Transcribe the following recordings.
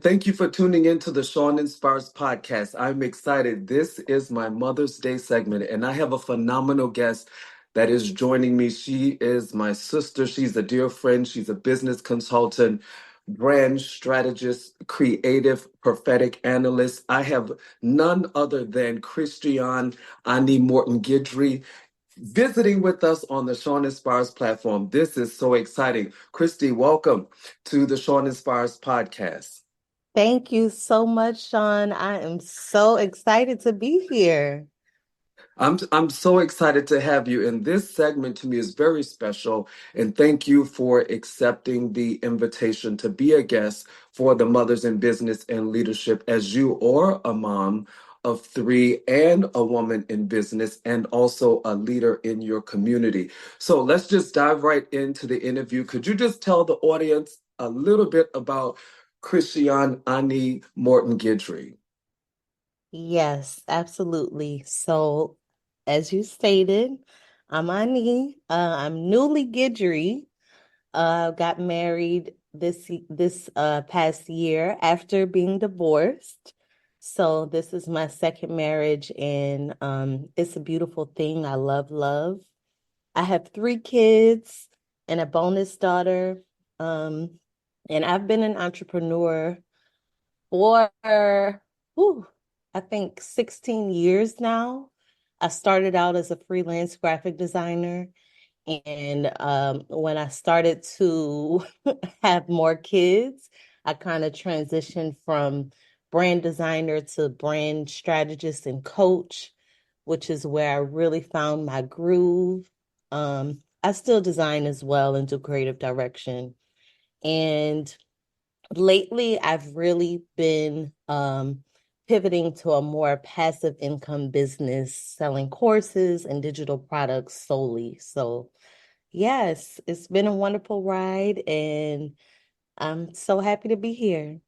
Thank you for tuning in to the Sean Inspires podcast. I'm excited. This is my Mother's Day segment, and I have a phenomenal guest that is joining me. She is my sister. She's a dear friend. She's a business consultant, brand strategist, creative, prophetic analyst. I have none other than Christiane Ani Morton Guidry visiting with us on the Sean Inspires platform. This is so exciting. Christy, welcome to the Sean Inspires podcast. Thank you so much, Sean. I am so excited to be here. I'm so excited to have you. And this segment to me is very special. And thank you for accepting the invitation to be a guest for the Mothers in Business and Leadership, as you are a mom of three and a woman in business and also a leader in your community. So let's just dive right into the interview. Could you just tell the audience a little bit about Christiane Ani Morton Guidry? Yes, absolutely. So, as you stated, I'm Ani. I'm newly Guidry. Got married this past year after being divorced. So this is my second marriage, and it's a beautiful thing. I love love. I have three kids and a bonus daughter. Um, and I've been an entrepreneur for, whew, I think 16 years now. I started out as a freelance graphic designer. And when I started to have more kids, I kind of transitioned from brand designer to brand strategist and coach, which is where I really found my groove. I still design as well and do creative direction. And lately, I've really been pivoting to a more passive income business, selling courses and digital products solely. So, yes, it's been a wonderful ride, and I'm so happy to be here.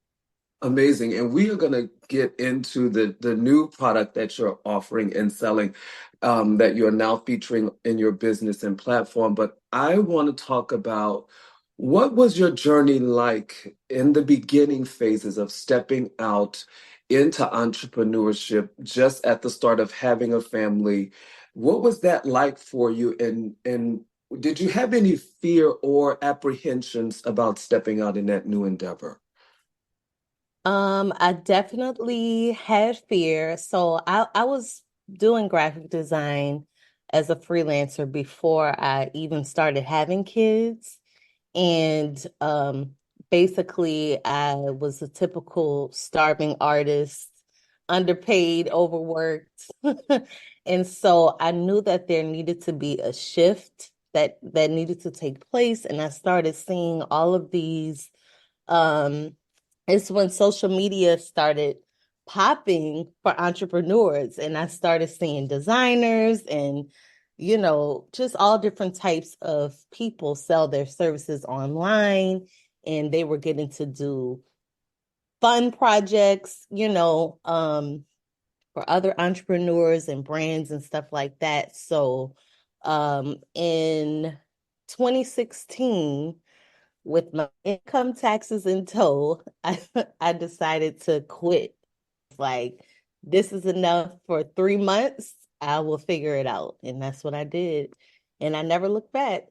Amazing. And we are going to get into the new product that you're offering and selling, that you're now featuring in your business and platform. But I want to talk about what was your journey like in the beginning phases of stepping out into entrepreneurship just at the start of having a family? What was that like for you? And did you have any fear or apprehensions about stepping out in that new endeavor? I definitely had fear. So I was doing graphic design as a freelancer before I even started having kids. And basically, I was a typical starving artist, underpaid, overworked. And so I knew that there needed to be a shift that needed to take place. And I started seeing all of these it's when social media started popping for entrepreneurs, and I started seeing designers and just all different types of people sell their services online, and they were getting to do fun projects, for other entrepreneurs and brands and stuff like that. So in 2016, with my income taxes in tow, I decided to quit. Like, this is enough for 3 months. I will figure it out. And that's what I did. And I never looked back.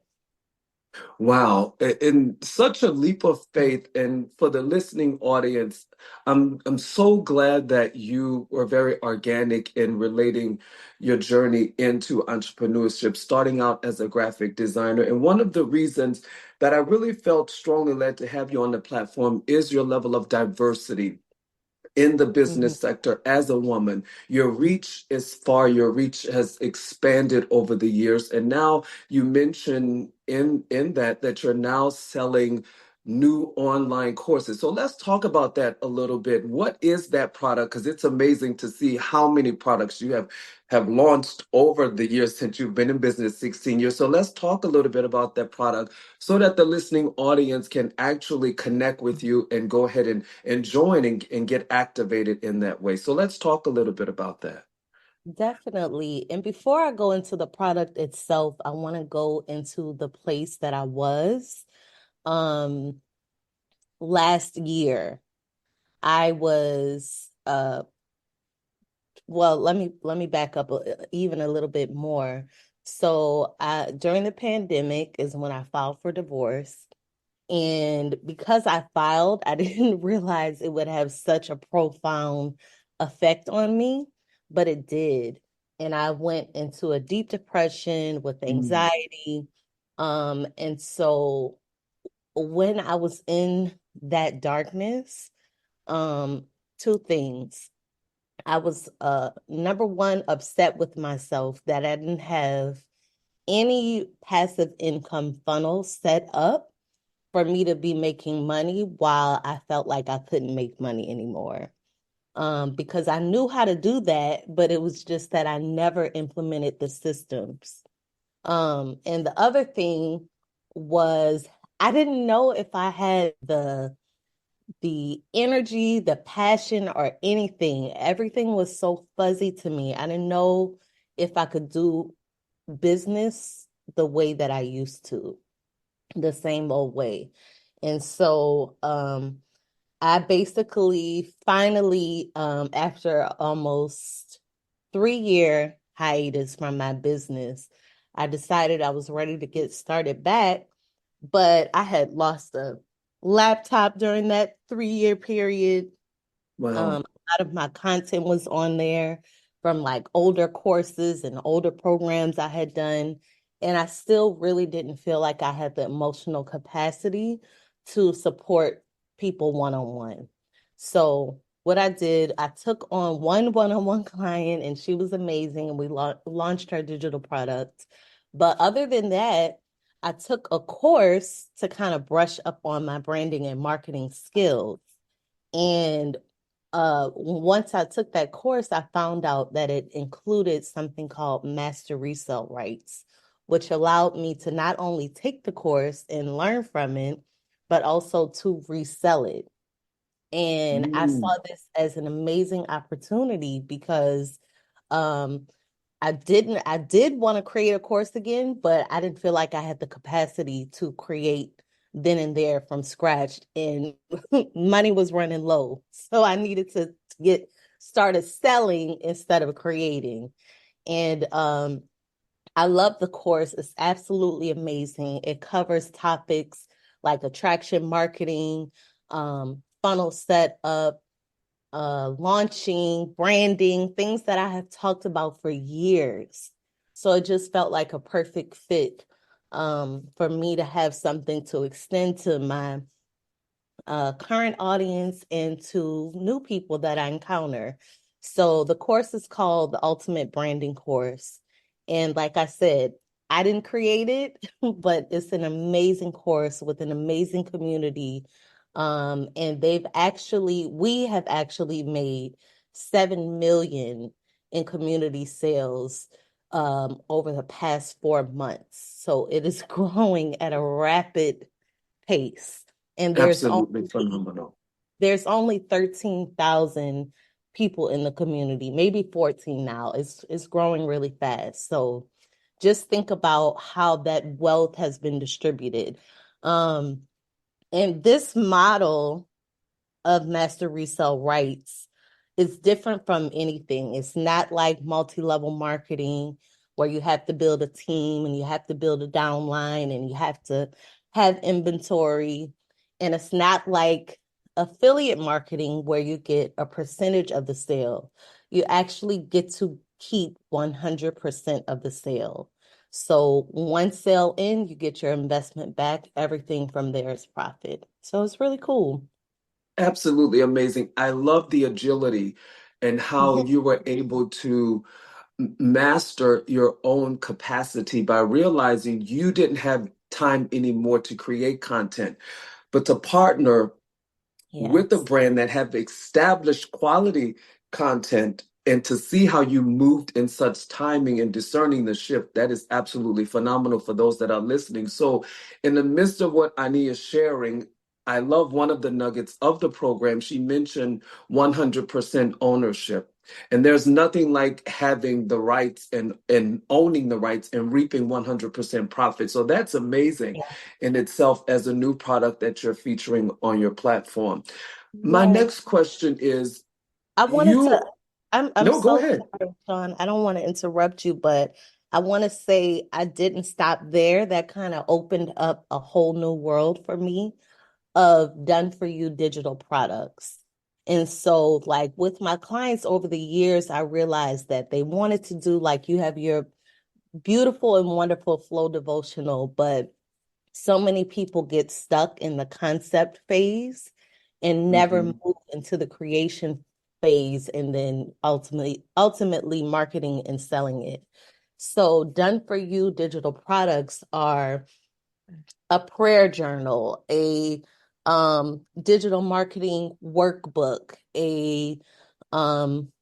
Wow, in such a leap of faith. And for the listening audience, I'm so glad that you were very organic in relating your journey into entrepreneurship, starting out as a graphic designer. And one of the reasons that I really felt strongly led to have you on the platform is your level of diversity in the Mhm. business sector as a woman. Your reach is far, your reach has expanded over the years. And now you mentioned in that you're now selling new online courses. So let's talk about that a little bit. What is that product? Because it's amazing to see how many products you have launched over the years since you've been in business 16 years. So let's talk a little bit about that product so that the listening audience can actually connect with you and go ahead and join and get activated in that way. So let's talk a little bit about that. Definitely. And before I go into the product itself, I want to go into the place that I was um last year. I was well, let me back up even a little bit more. So, during the pandemic is when I filed for divorce. And because I filed, I didn't realize it would have such a profound effect on me, but it did. And I went into a deep depression with Mm, anxiety. And so when I was in that darkness, um, two things. I was number one, upset with myself that I didn't have any passive income funnel set up for me to be making money while I felt like I couldn't make money anymore. Because I knew how to do that, but it was just that I never implemented the systems. And the other thing was I didn't know if I had the energy, the passion, or anything. Everything was so fuzzy to me. I didn't know if I could do business the way that I used to, the same old way. And so I basically finally, after almost 3-year hiatus from my business, I decided I was ready to get started back, but I had lost a laptop during that 3-year period. wow. A lot of my content was on there from like older courses and older programs I had done. And I still really didn't feel like I had the emotional capacity to support people one-on-one. So what I did, I took on one-on-one client and she was amazing and we launched her digital product. But other than that, I took a course to kind of brush up on my branding and marketing skills. And once I took that course, I found out that it included something called master resale rights, which allowed me to not only take the course and learn from it, but also to resell it. And I saw Mm, this as an amazing opportunity because um, I did want to create a course again, but I didn't feel like I had the capacity to create then and there from scratch. And money was running low. So I needed to get started selling instead of creating. And I love the course. It's absolutely amazing. It covers topics like attraction marketing, funnel setup, launching, branding, things that I have talked about for years. So it just felt like a perfect fit for me to have something to extend to my current audience and to new people that I encounter. So the course is called the Ultimate Branding Course. And like I said, I didn't create it, but it's an amazing course with an amazing community. And we have actually made 7 million in community sales over the past 4 months. So it is growing at a rapid pace. And absolutely phenomenal. there's only 13,000 people in the community, maybe 14 now. It's growing really fast. So just think about how that wealth has been distributed. Um, and this model of master resale rights is different from anything. It's not like multi-level marketing where you have to build a team and you have to build a downline and you have to have inventory. And it's not like affiliate marketing where you get a percentage of the sale. You actually get to keep 100% of the sale. So one sale in, you get your investment back. Everything from there is profit. So it's really cool. Absolutely amazing. I love the agility and how you were able to master your own capacity by realizing you didn't have time anymore to create content, but to partner with a Yes. brand that have established quality content and to see how you moved in such timing and discerning the shift, that is absolutely phenomenal for those that are listening. So in the midst of what Ani is sharing, I love one of the nuggets of the program. She mentioned 100% ownership. And there's nothing like having the rights and owning the rights and reaping 100% profit. So that's amazing Yeah. in itself as a new product that you're featuring on your platform. My Yes. next question is I wanted to, you, I'm no, go so ahead. sorry, Sean. I don't want to interrupt you, but I want to say I didn't stop there. That kind of opened up a whole new world for me of done for you digital products. And so, like with my clients over the years, I realized that they wanted to do like you have your beautiful and wonderful flow devotional, but so many people get stuck in the concept phase and never Mhm. move into the creation phase and then ultimately marketing and selling it. So done for you digital products are a prayer journal, a digital marketing workbook, um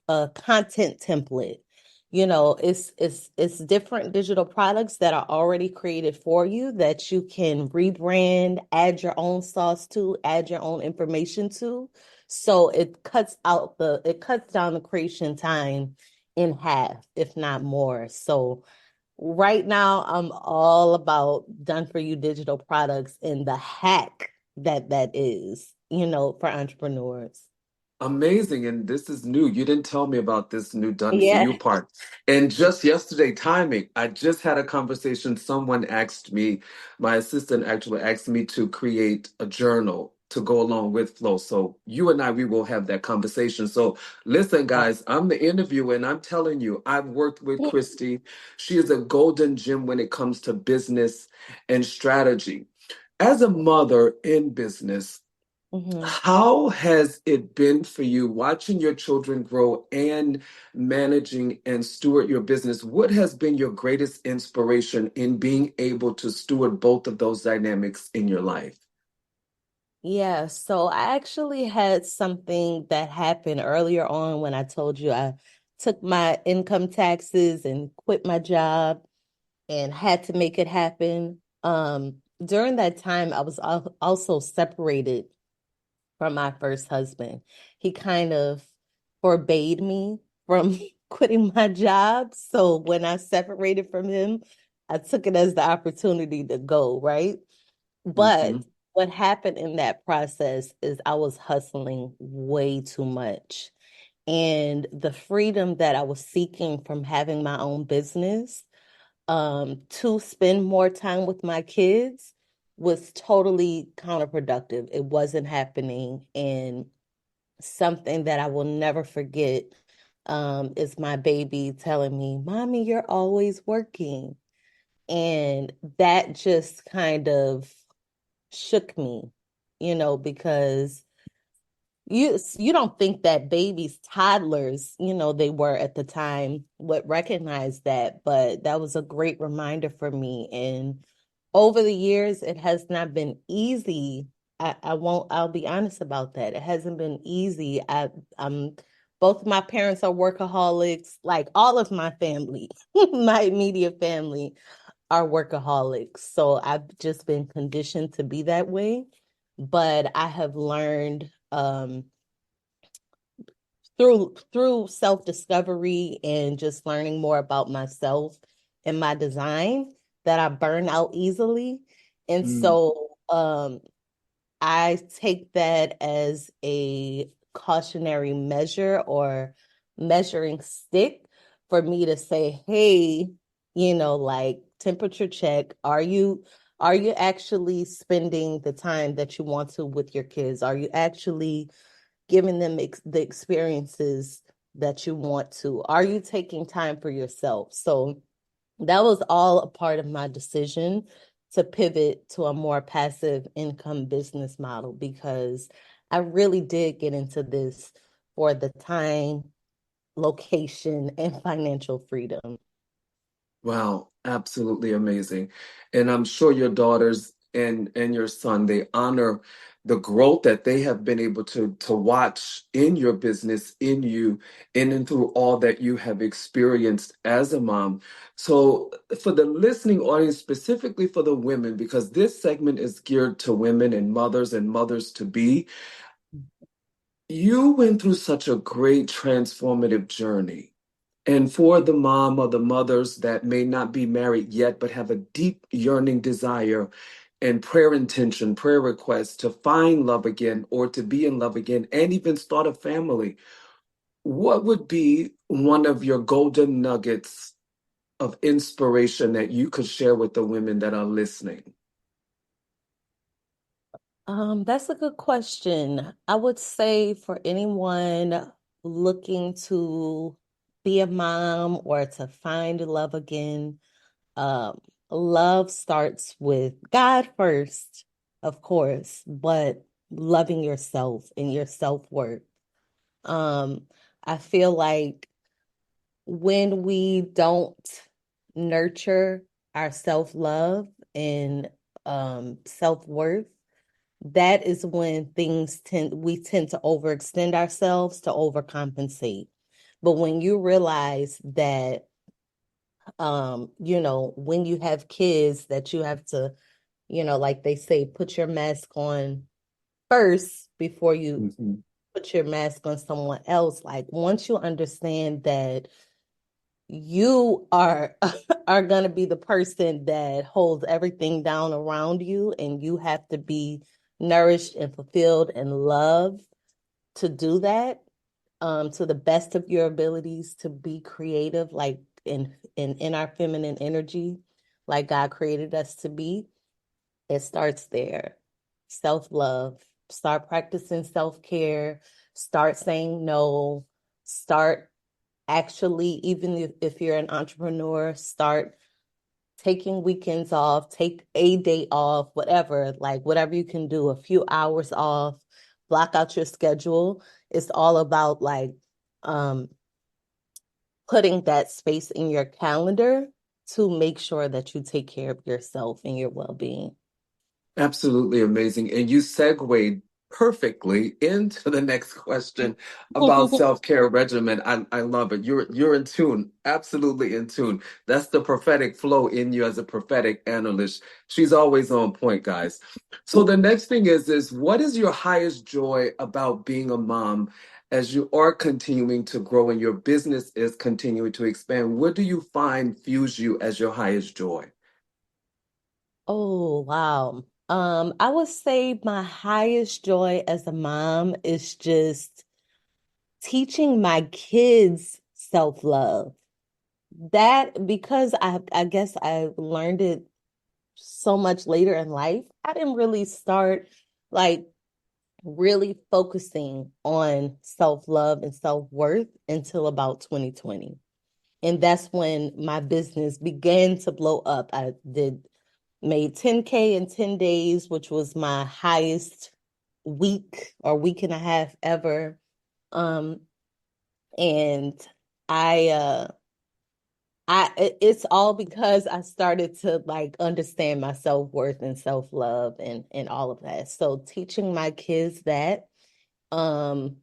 a content template. You know, it's different digital products that are already created for you that you can rebrand, add your own sauce to, add your own information to. So it cuts down the creation time in half, if not more. So right now I'm all about done for you digital products and the hack that is, for entrepreneurs. Amazing. And this is new. You didn't tell me about this new done for you Yeah. part. And just yesterday, timing, I just had a conversation. Someone asked me, my assistant actually asked me to create a journal to go along with Flow. So you and I, we will have that conversation. So listen, guys, I'm the interviewer and I'm telling you, I've worked with Christy. She is a golden gem when it comes to business and strategy. As a mother in business, Mhm. how has it been for you watching your children grow and managing and steward your business? What has been your greatest inspiration in being able to steward both of those dynamics in your life? Yeah, so I actually had something that happened earlier on when I told you I took my income taxes and quit my job and had to make it happen. During that time, I was also separated from my first husband. He kind of forbade me from quitting my job. So when I separated from him, I took it as the opportunity to go, right? But Mhm. what happened in that process is I was hustling way too much. And the freedom that I was seeking from having my own business, to spend more time with my kids was totally counterproductive. It wasn't happening. And something that I will never forget, is my baby telling me, Mommy, you're always working. And that just kind of shook me, because you don't think that babies, toddlers, they were at the time would recognize that, but that was a great reminder for me. And over the years, it has not been easy. I'll be honest about that. It hasn't been easy. I'm both of my parents are workaholics, like all of my family, my immediate family are workaholics. So I've just been conditioned to be that way. But I have learned, through self-discovery and just learning more about myself and my design that I burn out easily. And Mm. so I take that as a cautionary measure or measuring stick for me to say, hey, like temperature check. Are you actually spending the time that you want to with your kids? Are you actually giving them the experiences that you want to? Are you taking time for yourself? So that was all a part of my decision to pivot to a more passive income business model because I really did get into this for the time, location, and financial freedom. Wow, absolutely amazing. And I'm sure your daughters and your son, they honor the growth that they have been able to watch in your business, in you, in and through all that you have experienced as a mom. So for the listening audience, specifically for the women, because this segment is geared to women and mothers to be, you went through such a great transformative journey. And for the mom or the mothers that may not be married yet, but have a deep yearning desire, and prayer intention, prayer requests to find love again or to be in love again and even start a family, what would be one of your golden nuggets of inspiration that you could share with the women that are listening? That's a good question. I would say for anyone looking to be a mom or to find love again, um, love starts with God first, of course, but loving yourself and your self-worth. Um, I feel like when we don't nurture our self-love and self-worth, that is when we tend to overextend ourselves to overcompensate. But when you realize that when you have kids that you have to, like they say, put your mask on first before you Mhm. put your mask on someone else. Like once you understand that you are are going to be the person that holds everything down around you, and you have to be nourished and fulfilled and loved to do that, to the best of your abilities, to be creative, like in our feminine energy, like God created us to be. It starts there. Self-love. Start practicing self-care. Start saying no. Start actually, even if you're an entrepreneur, start taking weekends off, take a day off, whatever, like whatever you can do, a few hours off, block out your schedule. It's all about like um putting that space in your calendar to make sure that you take care of yourself and your well-being. Absolutely amazing. And you segued perfectly into the next question about self-care regimen. I love it. You're in tune, absolutely in tune. That's the prophetic flow in you as a prophetic analyst. She's always on point, guys. So the next thing is what is your highest joy about being a mom as you are continuing to grow and your business is continuing to expand? What do you find fuels you as your highest joy? Oh, wow. I would say my highest joy as a mom is just teaching my kids self-love. That because I guess I learned it so much later in life. I didn't really start like really focusing on self-love and self-worth until about 2020. And that's when my business began to blow up. I did made 10K in 10 days, which was my highest week or week and a half ever. Um, and I it's all because I started to like understand my self-worth and self-love and all of that. So teaching my kids that um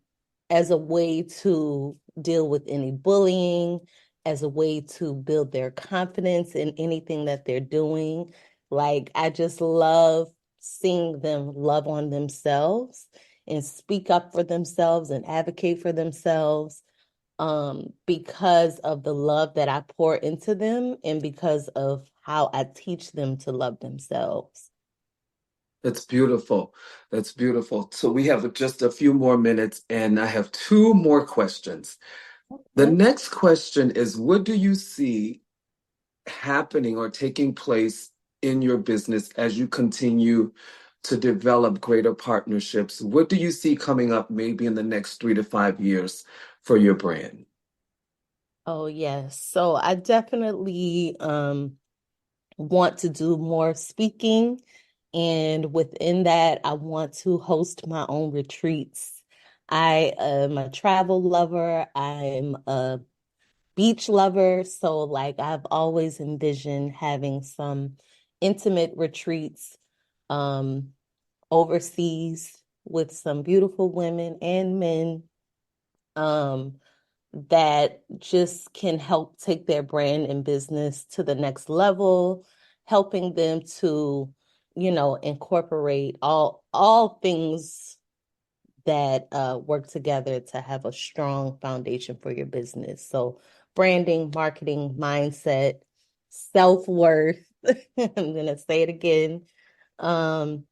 as a way to deal with any bullying, as a way to build their confidence in anything that they're doing. Like I just love seeing them love on themselves and speak up for themselves and advocate for themselves, because of the love that I pour into them and because of how I teach them to love themselves. That's beautiful. That's beautiful. So we have just a few more minutes, and I have two more questions. The Okay. next question is, what do you see happening or taking place in your business as you continue to develop greater partnerships? What do you see coming up maybe in the next 3 to 5 years for your brand? Oh, yes. So I definitely want to do more speaking. And within that, I want to host my own retreats. I am a travel lover. I'm a beach lover. So, like, I've always envisioned having some intimate retreats um, overseas with some beautiful women and men, um, that just can help take their brand and business to the next level, helping them to, incorporate all things that work together to have a strong foundation for your business. So branding, marketing, mindset, self-worth. I'm gonna say it again. Um,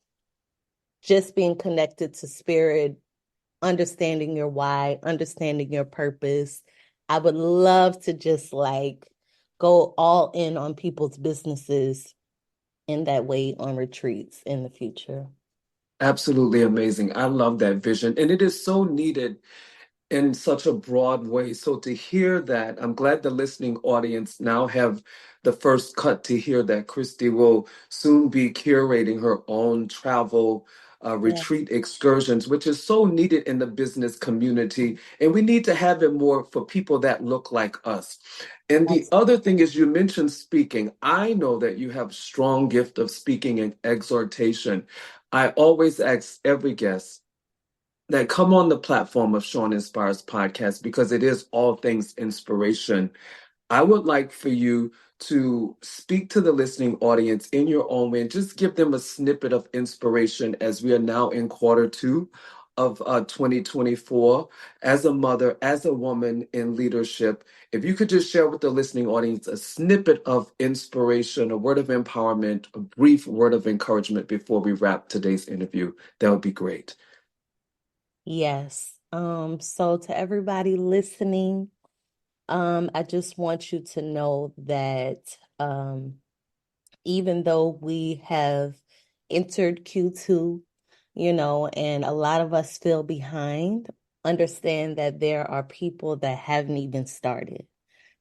just being connected to spirit, understanding your why, understanding your purpose. I would love to just like go all in on people's businesses in that way on retreats in the future. Absolutely amazing. I love that vision. And it is so needed in such a broad way. So to hear that, I'm glad the listening audience now have the first cut to hear that Christy will soon be curating her own travel Yeah. retreat excursions, which is so needed in the business community. And we need to have it more for people that look like us. And the other thing is you mentioned speaking. I know that you have strong gift of speaking and exhortation. I always ask every guest that come on the platform of Sean Inspires podcast because it is all things inspiration. I would like for you to speak to the listening audience in your own way and just give them a snippet of inspiration as we are now in quarter two of 2024 as a mother, as a woman in leadership. If you could just share with the listening audience a snippet of inspiration, a word of empowerment, a brief word of encouragement before we wrap today's interview, that would be great. Yes. So to everybody listening, I just want you to know that even though we have entered Q2, and a lot of us feel behind, understand that there are people that haven't even started.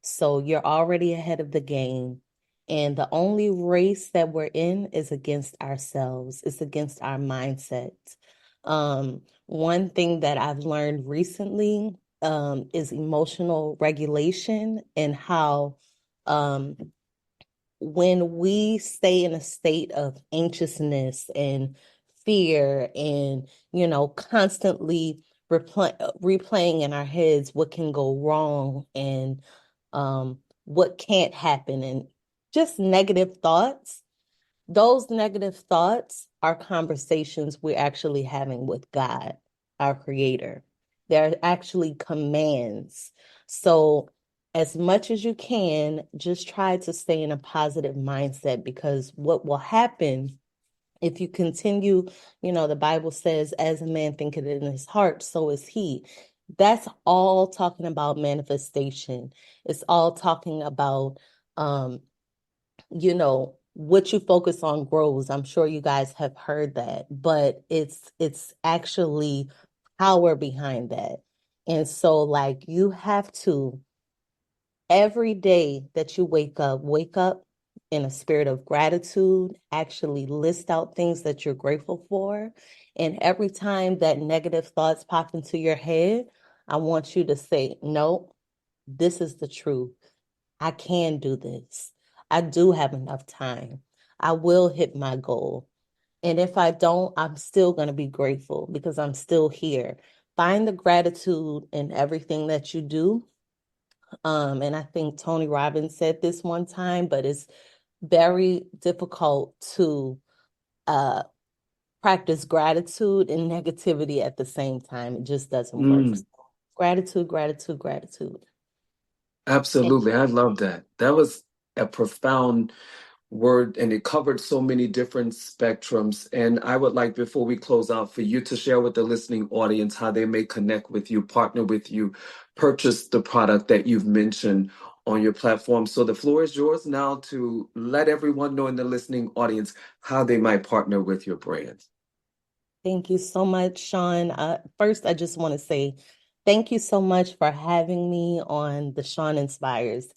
So you're already ahead of the game. And the only race that we're in is against ourselves, it's against our mindset. One thing that I've learned recently is emotional regulation and how um, when we stay in a state of anxiousness and fear and, constantly replaying in our heads what can go wrong and what can't happen and just negative thoughts, those negative thoughts are conversations we're actually having with God, our creator. They're actually commands. So, as much as you can, just try to stay in a positive mindset because what will happen if you continue, the Bible says, as a man thinketh in his heart, so is he. That's all talking about manifestation. It's all talking about um, what you focus on grows. I'm sure you guys have heard that, but it's actually power behind that. And so like you have to every day that you wake up in a spirit of gratitude, actually list out things that you're grateful for. And every time that negative thoughts pop into your head, I want you to say, no, this is the truth. I can do this. I do have enough time. I will hit my goal. And if I don't, I'm still going to be grateful because I'm still here. Find the gratitude in everything that you do. And I think Tony Robbins said this one time, but it's very difficult to uh, practice gratitude and negativity at the same time. It just doesn't work. So Mm. gratitude, gratitude, gratitude. Absolutely. I love that. That was a profound word and it covered so many different spectrums. And I would like, before we close out, for you to share with the listening audience how they may connect with you, partner with you, purchase the product that you've mentioned on your platform. So the floor is yours now to let everyone know in the listening audience how they might partner with your brand. Thank you so much, Sean. First, I just want to say thank you so much for having me on the Sean Inspires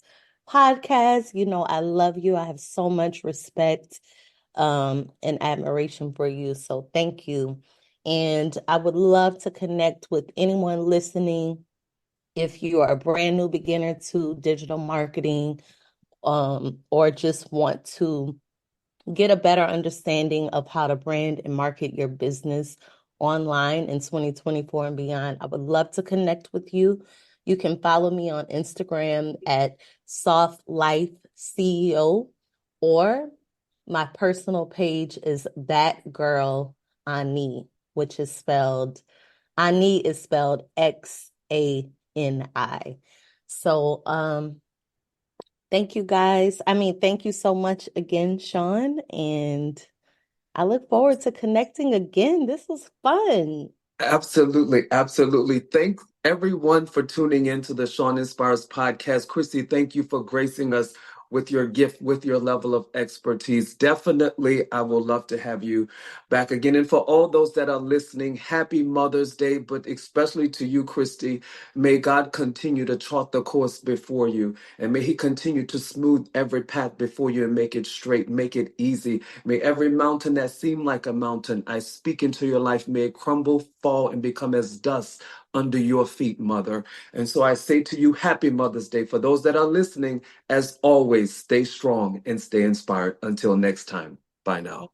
podcast. I love you. I have so much respect and admiration for you. So thank you. And I would love to connect with anyone listening. If you are a brand new beginner to digital marketing, or just want to get a better understanding of how to brand and market your business online in 2024 and beyond, I would love to connect with you. You can follow me on Instagram at Soft Life CEO, or my personal page is That Girl Ani, which is spelled Ani is spelled Xani. So thank you guys. I mean, thank you so much again, Sean. And I look forward to connecting again. This was fun. Absolutely, absolutely. Thank everyone for tuning in to the Sean Inspires podcast. Christy, thank you for gracing us with your gift, with your level of expertise. Definitely, I will love to have you back again. And for all those that are listening, happy Mother's Day, but especially to you, Christy, may God continue to chart the course before you, and may He continue to smooth every path before you and make it straight, make it easy. May every mountain that seemed like a mountain, I speak into your life, may it crumble, fall, and become as dust under your feet, Mother. And so I say to you, happy Mother's Day. For those that are listening, as always, stay strong and stay inspired. Until next time, bye now.